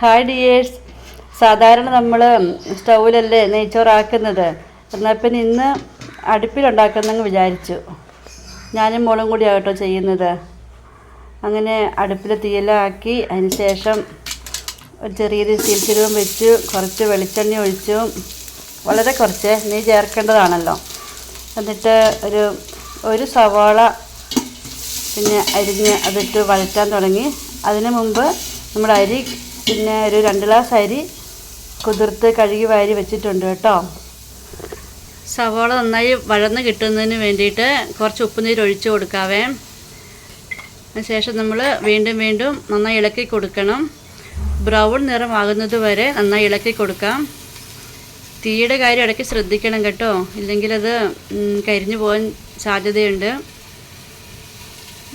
Hi dears. സാധാരണ നമ്മൾ സ്റ്റൗവിലല്ലേ നെയ്ച്ചോറാക്കുന്നത്. എന്നാൽ പിന്നെ ഇന്ന് അടുപ്പിലുണ്ടാക്കുന്നെന്ന് വിചാരിച്ചു. ഞാനും മോളും കൂടിയാണ് കേട്ടോ ചെയ്യുന്നത്. അങ്ങനെ അടുപ്പിൽ തീയെല്ലാം ആക്കി അതിന് ശേഷം ഒരു ചെറിയൊരു സ്റ്റീൽ ചരുവം വെച്ച് കുറച്ച് വെളിച്ചെണ്ണ ഒഴിച്ചു. വളരെ കുറച്ച് നെയ്യ് ചേർക്കേണ്ടതാണല്ലോ. എന്നിട്ട് ഒരു സവാള പിന്നെ അരിഞ്ഞ് അതിട്ട് വഴറ്റാൻ തുടങ്ങി. അതിന് മുമ്പ് നമ്മൾ അരി പിന്നെ ഒരു 2 ഗ്ലാസ് അരി കുതിർത്ത് കഴുകി വാരി വെച്ചിട്ടുണ്ട് കേട്ടോ. സവാള നന്നായി വഴന്ന് കിട്ടുന്നതിന് വേണ്ടിയിട്ട് കുറച്ച് ഉപ്പുനീര് ഒഴിച്ച് കൊടുക്കാവേ. അതിനുശേഷം നമ്മൾ വീണ്ടും നന്നായി ഇളക്കി കൊടുക്കണം. ബ്രൗൺ നിറമാകുന്നത് വരെ നന്നായി ഇളക്കി കൊടുക്കാം. തീയുടെ കാര്യം ഇടയ്ക്ക് ശ്രദ്ധിക്കണം കേട്ടോ, ഇല്ലെങ്കിൽ അത് കരിഞ്ഞു പോകാൻ സാധ്യതയുണ്ട്.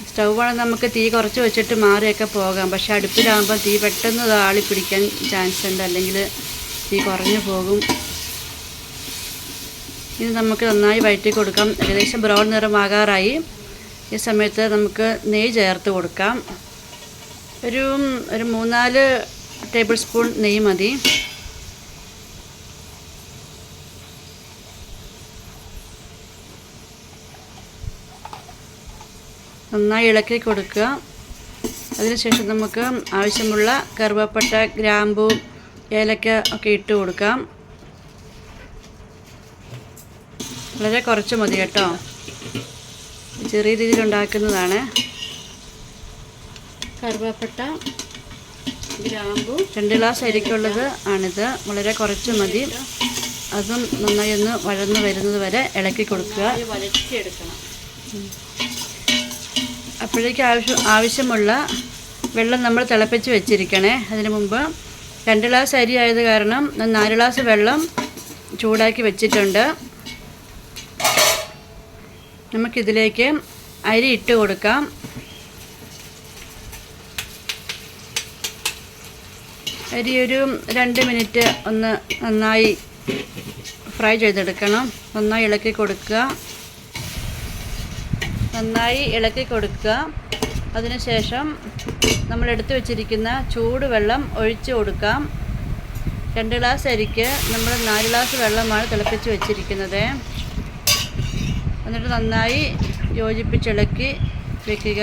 സ്റ്റൗവാണെങ്കിൽ നമുക്ക് തീ കുറച്ച് വെച്ചിട്ട് മാറിയൊക്കെ പോകാം. പക്ഷെ അടുപ്പിലാകുമ്പോൾ തീ പെട്ടെന്ന് താളി പിടിക്കാൻ ചാൻസ് ഉണ്ട്, അല്ലെങ്കിൽ തീ കുറഞ്ഞു പോകും. ഇത് നമുക്ക് നന്നായി വഴറ്റി കൊടുക്കാം. ഏകദേശം ബ്രൗൺ നിറമാകാറായി. ഈ സമയത്ത് നമുക്ക് നെയ്യ് ചേർത്ത് കൊടുക്കാം. ഒരു 3-4 ടേബിൾ സ്പൂൺ നെയ്യ് മതി. നന്നായി ഇളക്കി കൊടുക്കുക. അതിനുശേഷം നമുക്ക് ആവശ്യമുള്ള കറുവപ്പട്ട, ഗ്രാമ്പൂ, ഏലക്ക ഒക്കെ ഇട്ട് കൊടുക്കാം. വളരെ കുറച്ച് മതി കേട്ടോ, ചെറിയ രീതിയിൽ ഉണ്ടാക്കുന്നതാണ്. കറുവപ്പട്ട, ഗ്രാമ്പൂ 2 ഗ്ലാസ് അരിക്കുള്ളത് ആണിത്. വളരെ കുറച്ച് മതി. അതും നന്നായി ഒന്ന് വഴന്ന് വരുന്നത് വരെ ഇളക്കി കൊടുക്കുക. വഴറ്റിയെടുക്കണം. അപ്പോഴേക്ക് ആവശ്യമുള്ള വെള്ളം നമ്മൾ തിളപ്പിച്ച് വെച്ചിരിക്കണേ. അതിന് മുമ്പ് 2 ഗ്ലാസ് അരി ആയത് കാരണം 4 ഗ്ലാസ് വെള്ളം ചൂടാക്കി വെച്ചിട്ടുണ്ട്. നമുക്കിതിലേക്ക് അരി ഇട്ട് കൊടുക്കാം. അരി ഒരു 2 മിനിറ്റ് ഒന്ന് നന്നായി ഫ്രൈ ചെയ്തെടുക്കണം. നന്നായി ഇളക്കി കൊടുക്കുക. അതിനുശേഷം നമ്മൾ എടുത്തു വെച്ചിരിക്കുന്ന ചൂടുവെള്ളം ഒഴിച്ചു കൊടുക്കാം. 2 ഗ്ലാസ് അരിക്ക് നമ്മൾ 4 ഗ്ലാസ് വെള്ളമാണ് തിളപ്പിച്ച് വെച്ചിരിക്കുന്നത്. എന്നിട്ട് നന്നായി യോജിപ്പിച്ചിളക്കി വയ്ക്കുക.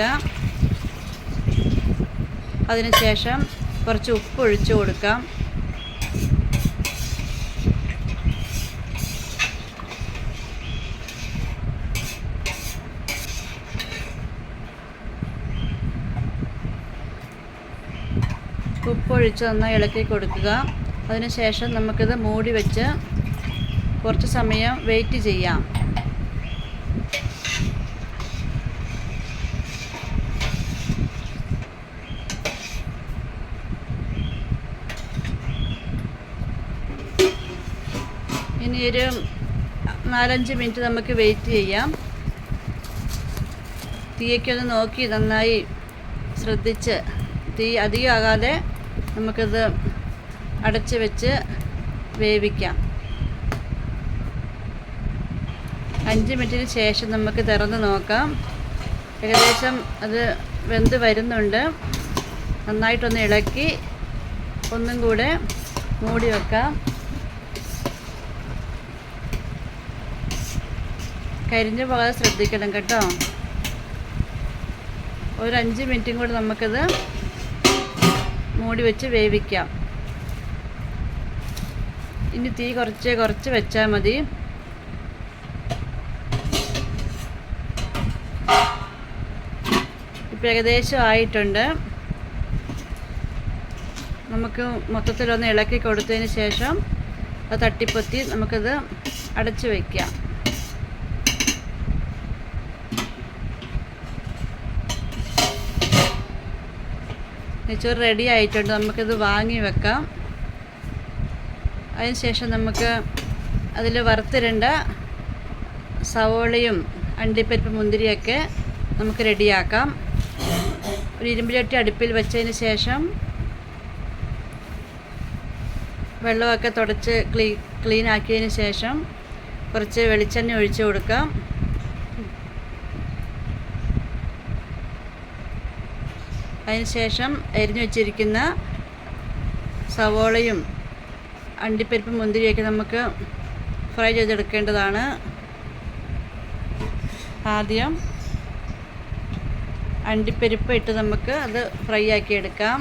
അതിനുശേഷം കുറച്ച് ഉപ്പ് ഒഴിച്ചു കൊടുക്കാം. ഉപ്പൊഴിച്ച് നന്നായി ഇളക്കി കൊടുക്കുക. അതിനുശേഷം നമുക്കിത് മൂടി വെച്ച് കുറച്ച് സമയം വെയിറ്റ് ചെയ്യാം. ഇനി ഒരു 4-5 മിനിറ്റ് നമുക്ക് വെയിറ്റ് ചെയ്യാം. തീയൊക്കെ നോക്കി നന്നായി ശ്രദ്ധിച്ച്, തീ അധികം ആകാതെ നമുക്കിത് അടച്ച് വെച്ച് വേവിക്കാം. 5 മിനിറ്റിന് ശേഷം നമുക്ക് തുറന്ന് നോക്കാം. ഏകദേശം അത് വെന്ത് വരുന്നുണ്ട്. നന്നായിട്ടൊന്ന് ഇളക്കി ഒന്നും കൂടെ മൂടി വെക്കാം. കരിഞ്ഞു പോകാതെ ശ്രദ്ധിക്കണം കേട്ടോ. ഒരു 5 മിനിറ്റും കൂടി നമുക്കിത് മൂടി വെച്ച് വേവിക്കാം. ഇനി തീ കുറച്ച് വെച്ചാൽ മതി. ഇപ്പം ഏകദേശം ആയിട്ടുണ്ട്. നമുക്ക് മൊത്തത്തിലൊന്ന് ഇളക്കി കൊടുത്തതിന് ശേഷം അത് തട്ടിപ്പൊത്തി നമുക്കിത് അടച്ച് വയ്ക്കാം. നെയ്ച്ചോറ് റെഡി ആയിട്ടുണ്ട്. നമുക്കിത് വാങ്ങി വെക്കാം. അതിനുശേഷം നമുക്ക് അതിൽ വറുത്തിരണ്ട സവോളയും അണ്ടിപ്പരിപ്പ്, മുന്തിരിയൊക്കെ നമുക്ക് റെഡിയാക്കാം. ഒരു ഇരുമ്പുചട്ടി അടുപ്പിൽ വെച്ചതിന് ശേഷം വെള്ളമൊക്കെ തുടച്ച് ക്ലീൻ ആക്കിയതിന് ശേഷം കുറച്ച് വെളിച്ചെണ്ണ ഒഴിച്ച് കൊടുക്കാം. അതിനുശേഷം അരിഞ്ഞു വെച്ചിരിക്കുന്ന സവോളയും അണ്ടിപ്പരിപ്പും മുന്തിരിയൊക്കെ നമുക്ക് ഫ്രൈ ചെയ്തെടുക്കേണ്ടതാണ്. ആദ്യം അണ്ടിപ്പരിപ്പ് ഇട്ട് നമുക്ക് അത് ഫ്രൈ ആക്കി എടുക്കാം.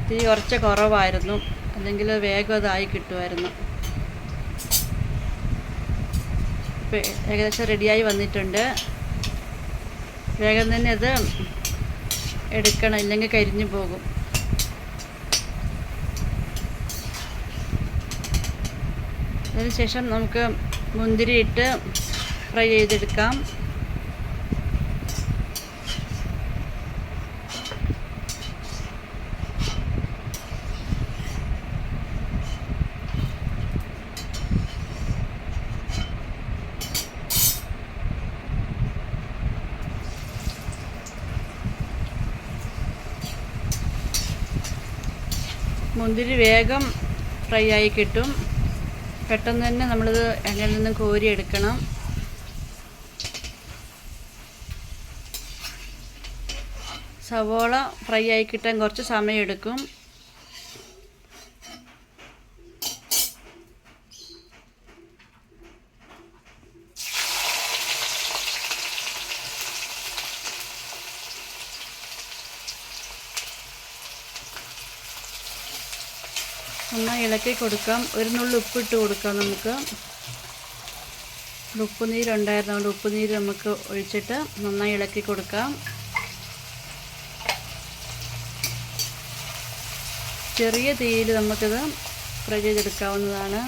തീ കുറച്ച് കുറവായിരുന്നു, അല്ലെങ്കിൽ വേഗം അതായി കിട്ടുമായിരുന്നു. ഇപ്പോൾ ഏകദേശം റെഡിയായി വന്നിട്ടുണ്ട്. വേഗം തന്നെ അത് എടുക്കണം, ഇല്ലെങ്കിൽ കരിഞ്ഞു പോകും. അതിനുശേഷം നമുക്ക് മുന്തിരി ഇട്ട് ഫ്രൈ ചെയ്തെടുക്കാം. മുന്തിരി വേഗം ഫ്രൈ ആയി കിട്ടും. പെട്ടെന്ന് തന്നെ നമ്മളിത് എണ്ണയിൽ നിന്ന് കോരിയെടുക്കണം. സവോള ഫ്രൈ ആയി കിട്ടാൻ കുറച്ച് സമയമെടുക്കും. നന്നായി ഇളക്കി കൊടുക്കാം. ഒരു നുള്ളി ഉപ്പിട്ട് കൊടുക്കാം. നമുക്ക് ഉപ്പുനീരുണ്ടായിരുന്നു, അതുകൊണ്ട് ഉപ്പുനീര് നമുക്ക് ഒഴിച്ചിട്ട് നന്നായി ഇളക്കി കൊടുക്കാം. ചെറിയ തീയിൽ നമുക്കിത് ഫ്രൈ ചെയ്തെടുക്കാവുന്നതാണ്.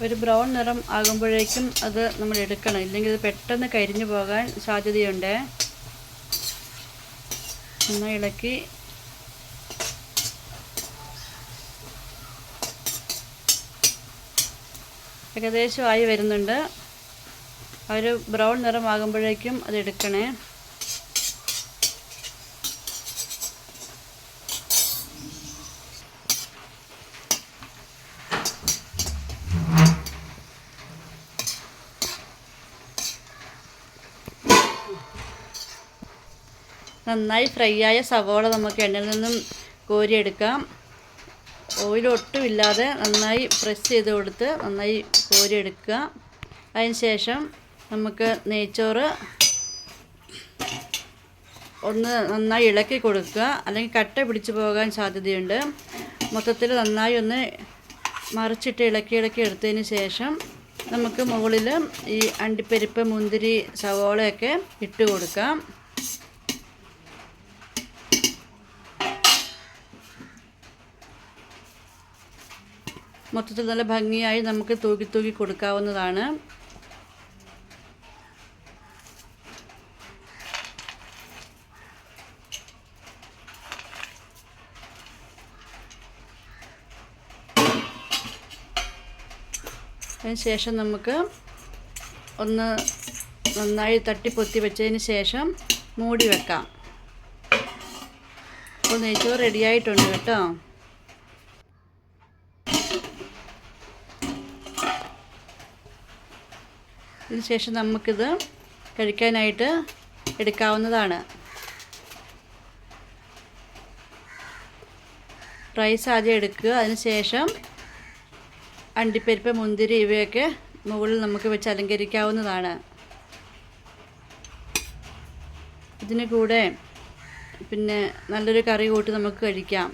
ഒരു ബ്രൗൺ നിറം ആകുമ്പോഴേക്കും അത് നമ്മൾ എടുക്കണം, ഇല്ലെങ്കിൽ ഇത് പെട്ടെന്ന് കരിഞ്ഞു പോകാൻ സാധ്യതയുണ്ട്. നന്നായി ഇളക്കി ഏകദേശമായി വരുന്നുണ്ട്. ഒരു ബ്രൗൺ നിറമാകുമ്പോഴേക്കും അത് എടുക്കണേ. നന്നായി ഫ്രൈ ആയ സവോള നമുക്ക് എണ്ണയിൽ നിന്നും കോരിയെടുക്കാം. ഓയിൽ ഒട്ടുമില്ലാതെ നന്നായി പ്രസ് ചെയ്ത് കൊടുത്ത് നന്നായി കോരിയെടുക്കുക. അതിന് ശേഷം നമുക്ക് നെയ്ച്ചോറ് ഒന്ന് നന്നായി ഇളക്കി കൊടുക്കുക, അല്ലെങ്കിൽ കട്ട പിടിച്ചു പോകാൻ സാധ്യതയുണ്ട്. മൊത്തത്തിൽ നന്നായി ഒന്ന് മറിച്ചിട്ട് ഇളക്കി എടുത്തതിന് ശേഷം നമുക്ക് മുകളിൽ ഈ അണ്ടിപ്പരിപ്പ്, മുന്തിരി, സവോളയൊക്കെ ഇട്ട് കൊടുക്കാം. മൊത്തത്തിൽ നല്ല ഭംഗിയായി നമുക്ക് തൂക്കി കൊടുക്കാവുന്നതാണ്. അതിനുശേഷം നമുക്ക് ഒന്ന് നന്നായി തട്ടിപ്പൊത്തി വെച്ചതിന് ശേഷം മൂടി വെക്കാം. അപ്പോൾ നെയ്ച്ചോറ് റെഡിയായിട്ടുണ്ട് കേട്ടോ. ഇതിനുശേഷം നമുക്കിത് കഴിക്കാനായിട്ട് എടുക്കാവുന്നതാണ്. റൈസ് ആദ്യം എടുക്കുക. അതിനുശേഷം അണ്ടിപ്പരിപ്പ്, മുന്തിരി ഇവയൊക്കെ മുകളിൽ നമുക്ക് വെച്ച് അലങ്കരിക്കാവുന്നതാണ്. ഇതിന് കൂടെ പിന്നെ നല്ലൊരു കറി കൂട്ടി നമുക്ക് കഴിക്കാം.